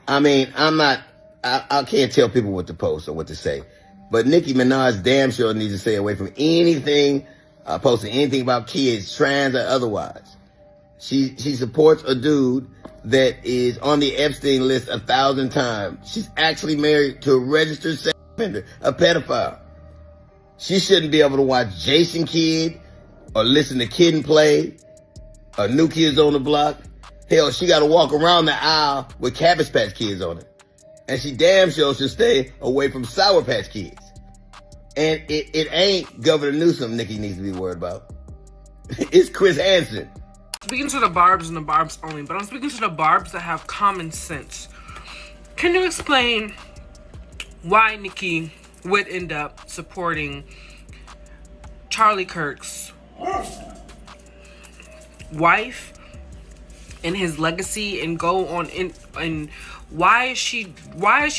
I mean, I can't tell people what to post or what to say. But Nicki Minaj damn sure needs to stay away from anything, posting anything about kids, trans or otherwise. She supports a dude that is on the Epstein list 1,000 times. She's actually married to a registered sex offender, a pedophile. She shouldn't be able to watch Jason Kidd or listen to Kid and Play or New Kids on the Block. Hell, she got to walk around the aisle with Cabbage Patch Kids on it. And she damn sure should stay away from Sour Patch Kids. And it ain't Governor Newsom Nicki needs to be worried about. It's Chris Hansen. Speaking to the Barbs and the Barbs only, but I'm speaking to the Barbs that have common sense. Can you explain why Nicki would end up supporting Charlie Kirk's wife and his legacy and go on and why is she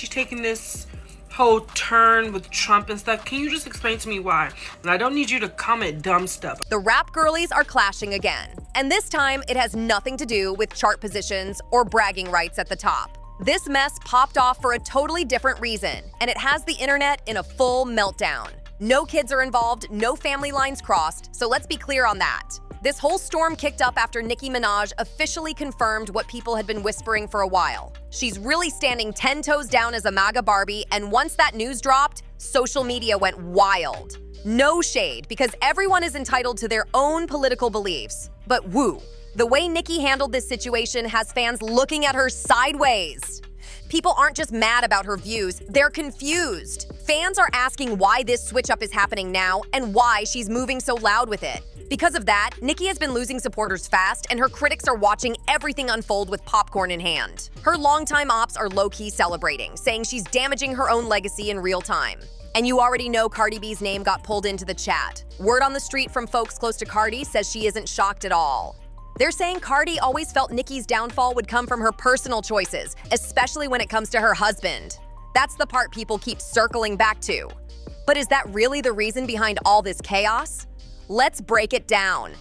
taking this whole turn with Trump and stuff? Can you just explain to me why? And I don't need you to comment dumb stuff. The rap girlies are clashing again, and this time it has nothing to do with chart positions or bragging rights at the top. This mess popped off for a totally different reason, and it has the internet in a full meltdown. No kids are involved, no family lines crossed, so let's be clear on that. This whole storm kicked up after Nicki Minaj officially confirmed what people had been whispering for a while. She's really standing 10 toes down as a MAGA Barbie, and once that news dropped, social media went wild. No shade, because everyone is entitled to their own political beliefs. But woo, the way Nicki handled this situation has fans looking at her sideways. People aren't just mad about her views, they're confused. Fans are asking why this switch up is happening now and why she's moving so loud with it. Because of that, Nicki has been losing supporters fast, and her critics are watching everything unfold with popcorn in hand. Her longtime ops are low-key celebrating, saying she's damaging her own legacy in real time. And you already know Cardi B's name got pulled into the chat. Word on the street from folks close to Cardi says she isn't shocked at all. They're saying Cardi always felt Nicki's downfall would come from her personal choices, especially when it comes to her husband. That's the part people keep circling back to. But is that really the reason behind all this chaos? Let's break it down.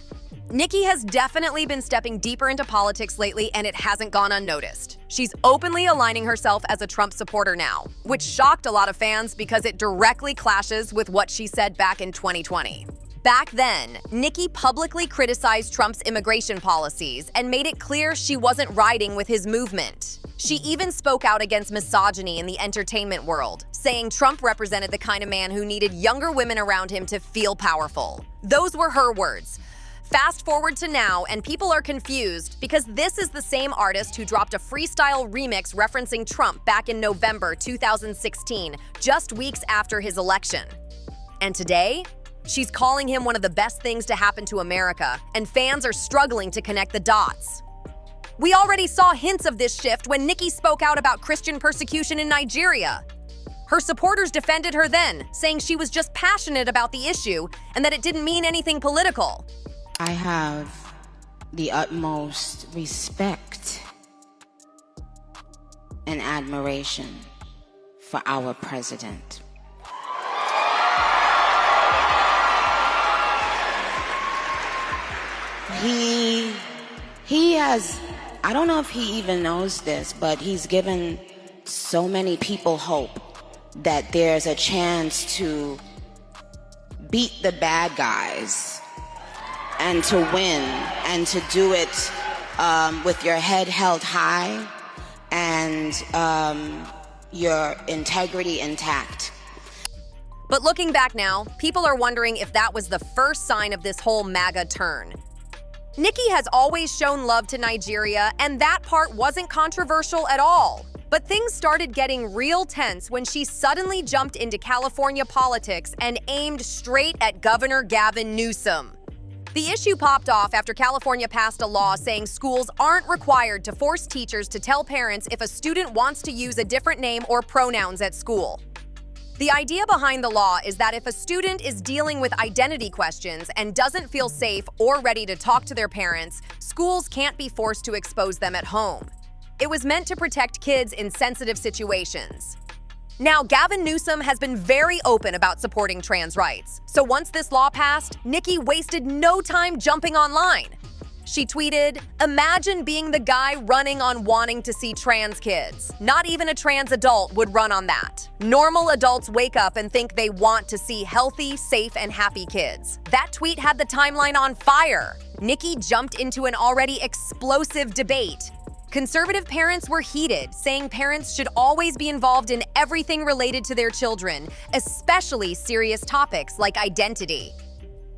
Nicki has definitely been stepping deeper into politics lately, and it hasn't gone unnoticed. She's openly aligning herself as a Trump supporter now, which shocked a lot of fans because it directly clashes with what she said back in 2020. Back then, Nicki publicly criticized Trump's immigration policies and made it clear she wasn't riding with his movement. She even spoke out against misogyny in the entertainment world, saying Trump represented the kind of man who needed younger women around him to feel powerful. Those were her words. Fast forward to now, and people are confused because this is the same artist who dropped a freestyle remix referencing Trump back in November 2016, just weeks after his election. And today, she's calling him one of the best things to happen to America, and fans are struggling to connect the dots. We already saw hints of this shift when Nicki spoke out about Christian persecution in Nigeria. Her supporters defended her then, saying she was just passionate about the issue and that it didn't mean anything political. I have the utmost respect and admiration for our president. He has, I don't know if he even knows this, but he's given so many people hope that there's a chance to beat the bad guys and to win and to do it with your head held high and your integrity intact. But looking back now, people are wondering if that was the first sign of this whole MAGA turn. Nicki has always shown love to Nigeria, and that part wasn't controversial at all. But things started getting real tense when she suddenly jumped into California politics and aimed straight at Governor Gavin Newsom. The issue popped off after California passed a law saying schools aren't required to force teachers to tell parents if a student wants to use a different name or pronouns at school. The idea behind the law is that if a student is dealing with identity questions and doesn't feel safe or ready to talk to their parents, schools can't be forced to expose them at home. It was meant to protect kids in sensitive situations. Now, Gavin Newsom has been very open about supporting trans rights. So once this law passed, Nicki wasted no time jumping online. She tweeted, "Imagine being the guy running on wanting to see trans kids. Not even a trans adult would run on that. Normal adults wake up and think they want to see healthy, safe, and happy kids." That tweet had the timeline on fire. Nicki jumped into an already explosive debate. Conservative parents were heated, saying parents should always be involved in everything related to their children, especially serious topics like identity.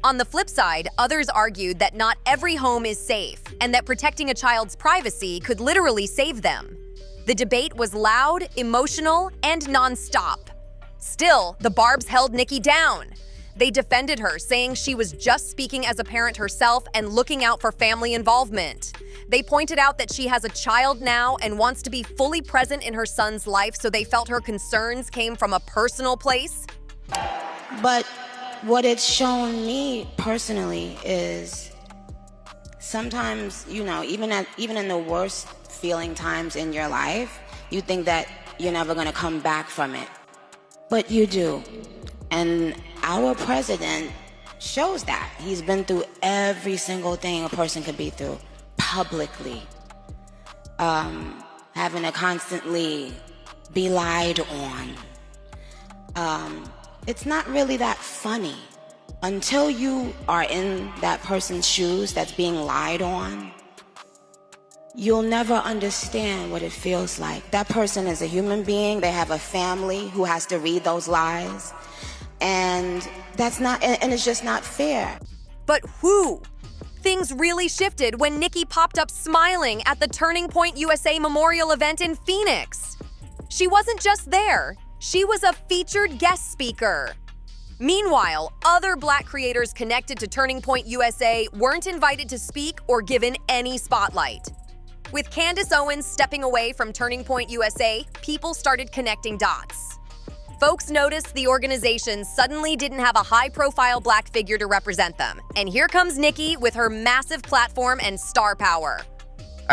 On the flip side, others argued that not every home is safe and that protecting a child's privacy could literally save them. The debate was loud, emotional, and nonstop. Still, the Barbs held Nicki down. They defended her, saying she was just speaking as a parent herself and looking out for family involvement. They pointed out that she has a child now and wants to be fully present in her son's life, so they felt her concerns came from a personal place. But what it's shown me personally is sometimes, even in the worst feeling times in your life, you think that you're never gonna come back from it. But you do. And our president shows that. He's been through every single thing a person could be through publicly. Having to constantly be lied on. It's not really that funny. Until you are in that person's shoes that's being lied on, you'll never understand what it feels like. That person is a human being. They have a family who has to read those lies. And it's just not fair. But who? Things really shifted when Nicki popped up smiling at the Turning Point USA Memorial event in Phoenix. She wasn't just there, she was a featured guest speaker. Meanwhile, other Black creators connected to Turning Point USA weren't invited to speak or given any spotlight. With Candace Owens stepping away from Turning Point USA, people started connecting dots. Folks noticed the organization suddenly didn't have a high-profile Black figure to represent them. And here comes Nicki with her massive platform and star power.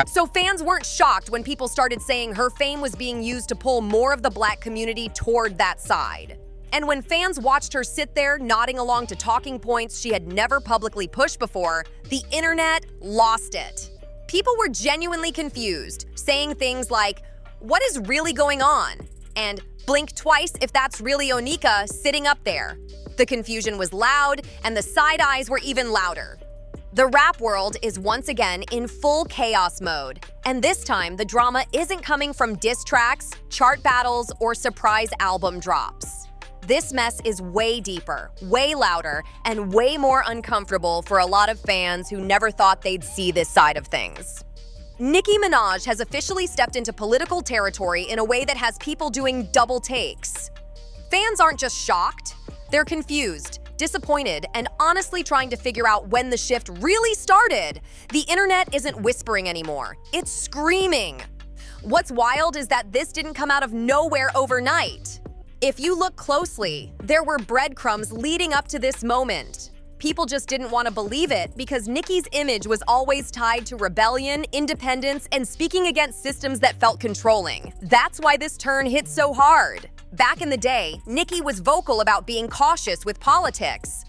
So fans weren't shocked when people started saying her fame was being used to pull more of the Black community toward that side. And when fans watched her sit there nodding along to talking points she had never publicly pushed before, the internet lost it. People were genuinely confused, saying things like, "What is really going on?" and "Blink twice if that's really Onika sitting up there." The confusion was loud, and the side eyes were even louder. The rap world is once again in full chaos mode, and this time the drama isn't coming from diss tracks, chart battles, or surprise album drops. This mess is way deeper, way louder, and way more uncomfortable for a lot of fans who never thought they'd see this side of things. Nicki Minaj has officially stepped into political territory in a way that has people doing double takes. Fans aren't just shocked, they're confused, disappointed, and honestly trying to figure out when the shift really started. The internet isn't whispering anymore, it's screaming. What's wild is that this didn't come out of nowhere overnight. If you look closely, there were breadcrumbs leading up to this moment. People just didn't want to believe it because Nicki's image was always tied to rebellion, independence, and speaking against systems that felt controlling. That's why this turn hit so hard. Back in the day, Nicki was vocal about being cautious with politics.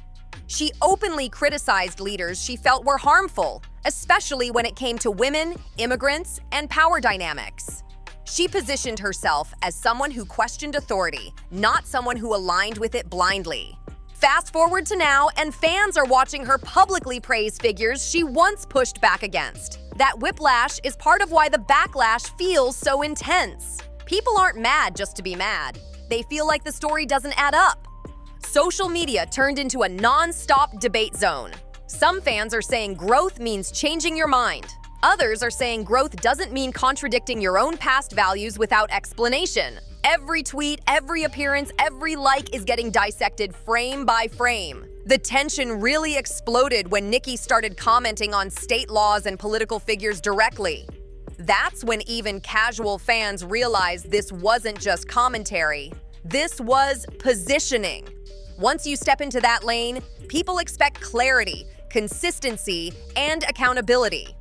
She openly criticized leaders she felt were harmful, especially when it came to women, immigrants, and power dynamics. She positioned herself as someone who questioned authority, not someone who aligned with it blindly. Fast forward to now, and fans are watching her publicly praise figures she once pushed back against. That whiplash is part of why the backlash feels so intense. People aren't mad just to be mad. They feel like the story doesn't add up. Social media turned into a non-stop debate zone. Some fans are saying growth means changing your mind. Others are saying growth doesn't mean contradicting your own past values without explanation. Every tweet, every appearance, every like is getting dissected frame by frame. The tension really exploded when Nicki started commenting on state laws and political figures directly. That's when even casual fans realized this wasn't just commentary. This was positioning. Once you step into that lane, people expect clarity, consistency, and accountability.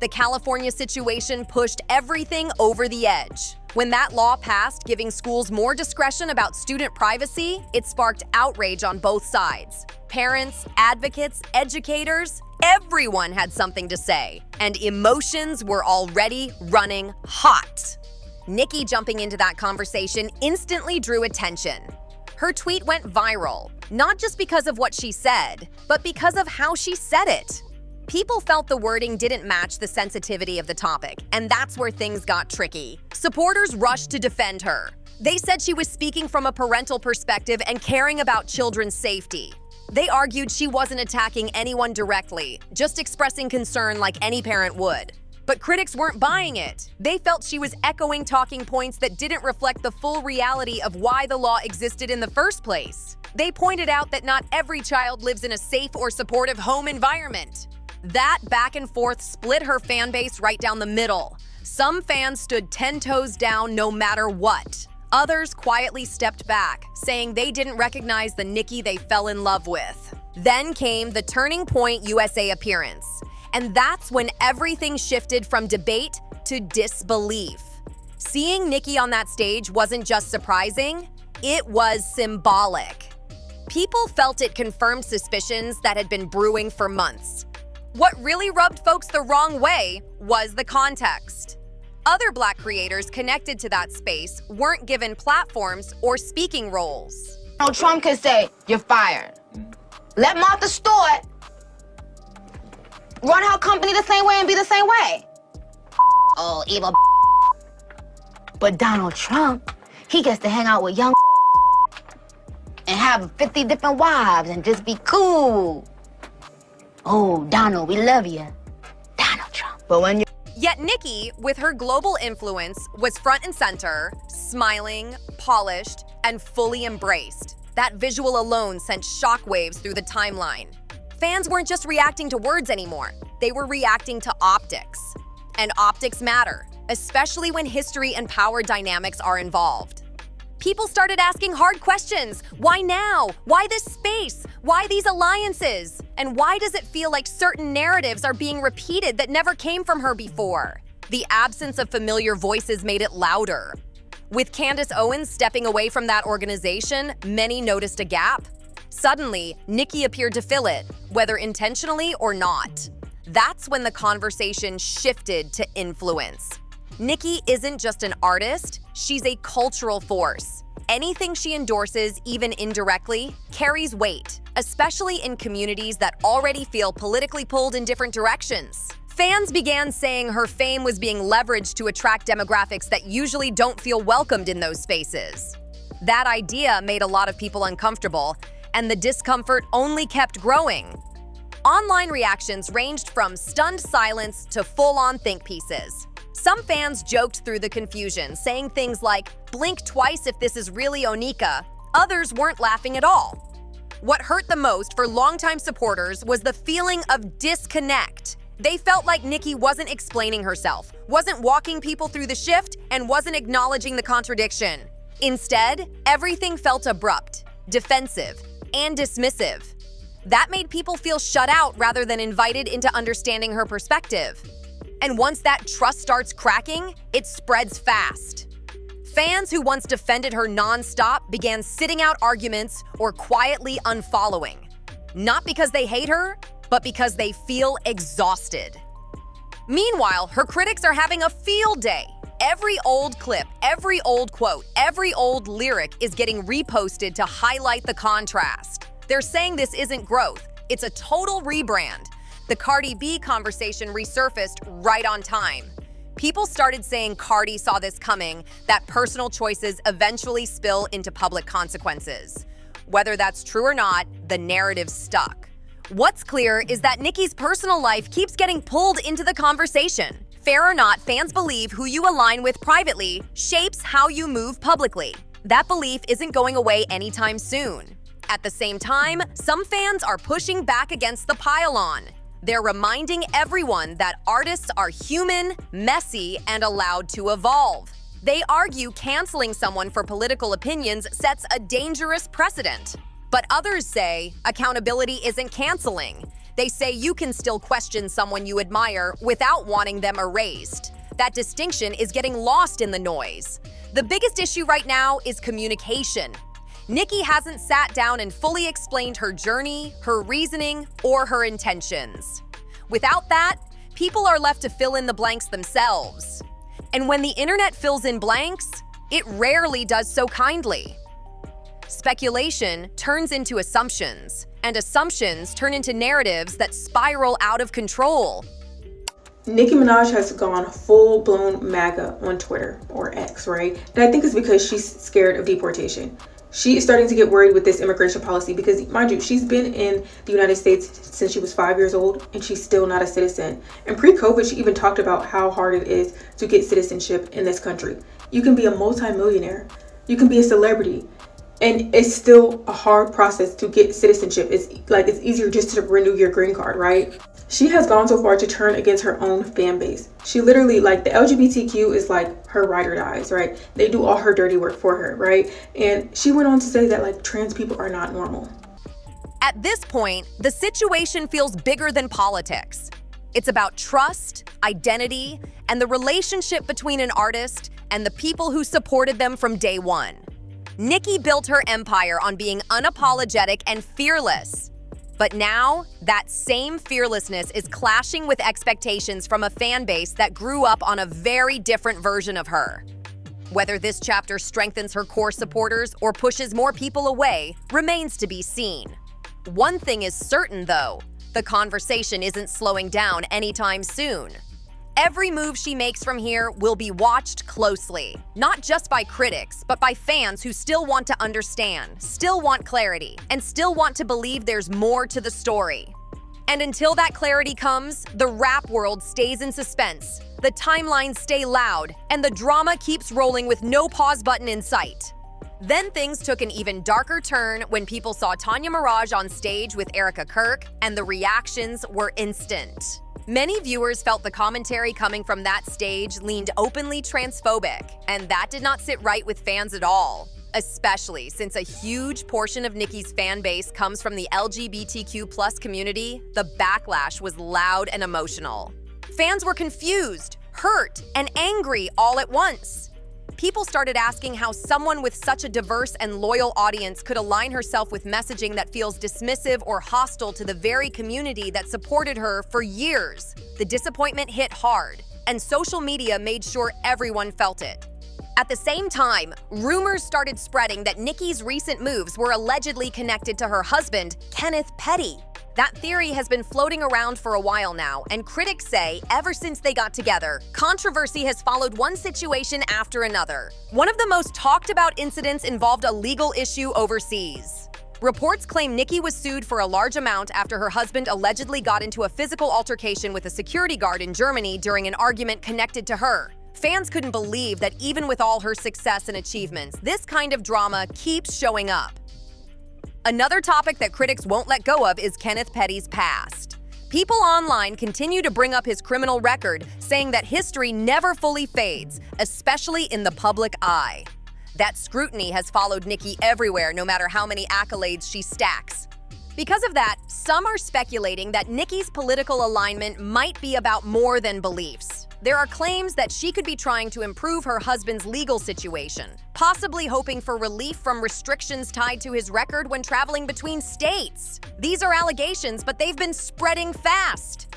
The California situation pushed everything over the edge. When that law passed, giving schools more discretion about student privacy, it sparked outrage on both sides. Parents, advocates, educators, Everyone had something to say, and emotions were already running hot. Nicki jumping into that conversation instantly drew attention. Her tweet went viral, not just because of what she said, but because of how she said it. People felt the wording didn't match the sensitivity of the topic, and that's where things got tricky. Supporters rushed to defend her. They said she was speaking from a parental perspective and caring about children's safety. They argued she wasn't attacking anyone directly, just expressing concern like any parent would. But critics weren't buying it. They felt she was echoing talking points that didn't reflect the full reality of why the law existed in the first place. They pointed out that not every child lives in a safe or supportive home environment. That back and forth split her fan base right down the middle. Some fans stood 10 toes down no matter what. Others quietly stepped back, saying they didn't recognize the Nicki they fell in love with. Then came the Turning Point USA appearance. And that's when everything shifted from debate to disbelief. Seeing Nicki on that stage wasn't just surprising, it was symbolic. People felt it confirmed suspicions that had been brewing for months. What really rubbed folks the wrong way was the context. Other Black creators connected to that space weren't given platforms or speaking roles. Trump could say, "You're fired." Let Martha Stewart run her company the same way and be the same way. Oh, evil. But Donald Trump, he gets to hang out with young and have 50 different wives and just be cool. Oh, Donald, we love you. Donald Trump. But when you Yet Nicki, with her global influence, was front and center, smiling, polished, and fully embraced. That visual alone sent shockwaves through the timeline. Fans weren't just reacting to words anymore. They were reacting to optics. And optics matter, especially when history and power dynamics are involved. People started asking hard questions. Why now? Why this space? Why these alliances? And why does it feel like certain narratives are being repeated that never came from her before? The absence of familiar voices made it louder. With Candace Owens stepping away from that organization, many noticed a gap. Suddenly, Nicki appeared to fill it, whether intentionally or not. That's when the conversation shifted to influence. Nicki isn't just an artist, she's a cultural force. Anything she endorses, even indirectly, carries weight, especially in communities that already feel politically pulled in different directions. Fans began saying her fame was being leveraged to attract demographics that usually don't feel welcomed in those spaces. That idea made a lot of people uncomfortable, and the discomfort only kept growing. Online reactions ranged from stunned silence to full-on think pieces. Some fans joked through the confusion, saying things like, "Blink twice if this is really Onika." Others weren't laughing at all. What hurt the most for longtime supporters was the feeling of disconnect. They felt like Nicki wasn't explaining herself, wasn't walking people through the shift, and wasn't acknowledging the contradiction. Instead, everything felt abrupt, defensive, and dismissive. That made people feel shut out rather than invited into understanding her perspective. And once that trust starts cracking, it spreads fast. Fans who once defended her nonstop began sitting out arguments or quietly unfollowing. Not because they hate her, but because they feel exhausted. Meanwhile, her critics are having a field day. Every old clip, every old quote, every old lyric is getting reposted to highlight the contrast. They're saying this isn't growth, it's a total rebrand. The Cardi B conversation resurfaced right on time. People started saying Cardi saw this coming, that personal choices eventually spill into public consequences. Whether that's true or not, the narrative stuck. What's clear is that Nicki's personal life keeps getting pulled into the conversation. Fair or not, fans believe who you align with privately shapes how you move publicly. That belief isn't going away anytime soon. At the same time, some fans are pushing back against the pile-on. They're reminding everyone that artists are human, messy, and allowed to evolve. They argue canceling someone for political opinions sets a dangerous precedent. But others say accountability isn't canceling. They say you can still question someone you admire without wanting them erased. That distinction is getting lost in the noise. The biggest issue right now is communication. Nicki hasn't sat down and fully explained her journey, her reasoning, or her intentions. Without that, people are left to fill in the blanks themselves. And when the internet fills in blanks, it rarely does so kindly. Speculation turns into assumptions, and assumptions turn into narratives that spiral out of control. Nicki Minaj has gone full-blown MAGA on Twitter, or X, right? And I think it's because she's scared of deportation. She is starting to get worried with this immigration policy because, mind you, she's been in the United States since she was 5 years old, and she's still not a citizen. And pre-COVID, she even talked about how hard it is to get citizenship in this country. You can be a multi-millionaire, you can be a celebrity, and it's still a hard process to get citizenship. It's easier just to renew your green card, right? She has gone so far to turn against her own fan base. She literally, the LGBTQ is like her ride or dies, right? They do all her dirty work for her, right? And she went on to say that trans people are not normal. At this point, the situation feels bigger than politics. It's about trust, identity, and the relationship between an artist and the people who supported them from day one. Nicki built her empire on being unapologetic and fearless. But now, that same fearlessness is clashing with expectations from a fan base that grew up on a very different version of her. Whether this chapter strengthens her core supporters or pushes more people away remains to be seen. One thing is certain, though, the conversation isn't slowing down anytime soon. Every move she makes from here will be watched closely, not just by critics, but by fans who still want to understand, still want clarity, and still want to believe there's more to the story. And until that clarity comes, the rap world stays in suspense, the timelines stay loud, and the drama keeps rolling with no pause button in sight. Then things took an even darker turn when people saw Tanya Mirage on stage with Erica Kirk, and the reactions were instant. Many viewers felt the commentary coming from that stage leaned openly transphobic, and that did not sit right with fans at all, especially since a huge portion of Nicki's fan base comes from the LGBTQ+ community. The backlash was loud and emotional. Fans were confused, hurt, and angry all at once. People started asking how someone with such a diverse and loyal audience could align herself with messaging that feels dismissive or hostile to the very community that supported her for years. The disappointment hit hard, and social media made sure everyone felt it. At the same time, rumors started spreading that Nicki's recent moves were allegedly connected to her husband, Kenneth Petty. That theory has been floating around for a while now, and critics say ever since they got together, controversy has followed one situation after another. One of the most talked about incidents involved a legal issue overseas. Reports claim Nicki was sued for a large amount after her husband allegedly got into a physical altercation with a security guard in Germany during an argument connected to her. Fans couldn't believe that even with all her success and achievements, this kind of drama keeps showing up. Another topic that critics won't let go of is Kenneth Petty's past. People online continue to bring up his criminal record, saying that history never fully fades, especially in the public eye. That scrutiny has followed Nicki everywhere, no matter how many accolades she stacks. Because of that, some are speculating that Nicki's political alignment might be about more than beliefs. There are claims that she could be trying to improve her husband's legal situation, possibly hoping for relief from restrictions tied to his record when traveling between states. These are allegations, but they've been spreading fast.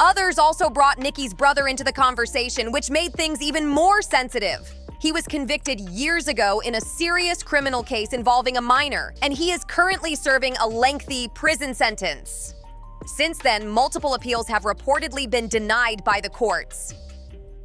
Others also brought Nicki's brother into the conversation, which made things even more sensitive. He was convicted years ago in a serious criminal case involving a minor, and he is currently serving a lengthy prison sentence. Since then, multiple appeals have reportedly been denied by the courts.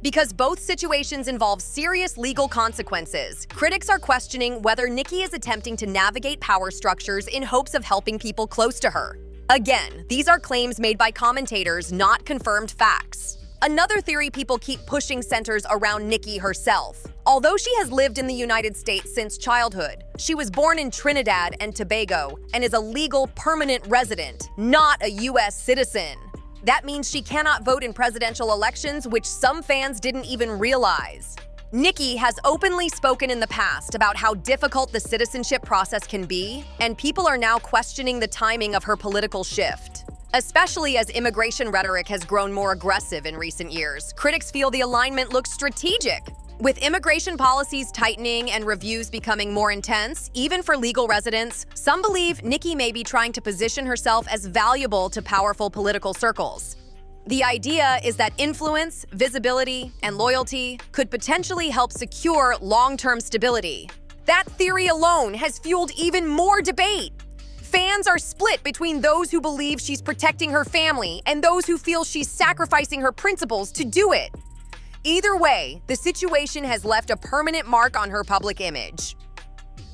Because both situations involve serious legal consequences, critics are questioning whether Nicki is attempting to navigate power structures in hopes of helping people close to her. Again, these are claims made by commentators, not confirmed facts. Another theory people keep pushing centers around Nicki herself. Although she has lived in the United States since childhood, she was born in Trinidad and Tobago and is a legal permanent resident, not a U.S. citizen. That means she cannot vote in presidential elections, which some fans didn't even realize. Nicki has openly spoken in the past about how difficult the citizenship process can be, and people are now questioning the timing of her political shift. Especially as immigration rhetoric has grown more aggressive in recent years, critics feel the alignment looks strategic. With immigration policies tightening and reviews becoming more intense, even for legal residents, some believe Nicki may be trying to position herself as valuable to powerful political circles. The idea is that influence, visibility, and loyalty could potentially help secure long-term stability. That theory alone has fueled even more debate. Fans are split between those who believe she's protecting her family and those who feel she's sacrificing her principles to do it. Either way, the situation has left a permanent mark on her public image.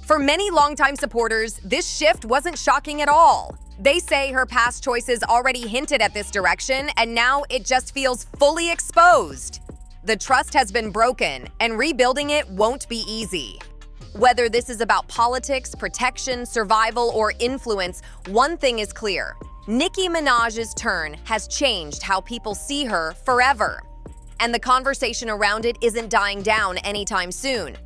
For many longtime supporters, this shift wasn't shocking at all. They say her past choices already hinted at this direction, and now it just feels fully exposed. The trust has been broken, and rebuilding it won't be easy. Whether this is about politics, protection, survival, or influence, one thing is clear. Nicki Minaj's turn has changed how people see her forever. And the conversation around it isn't dying down anytime soon.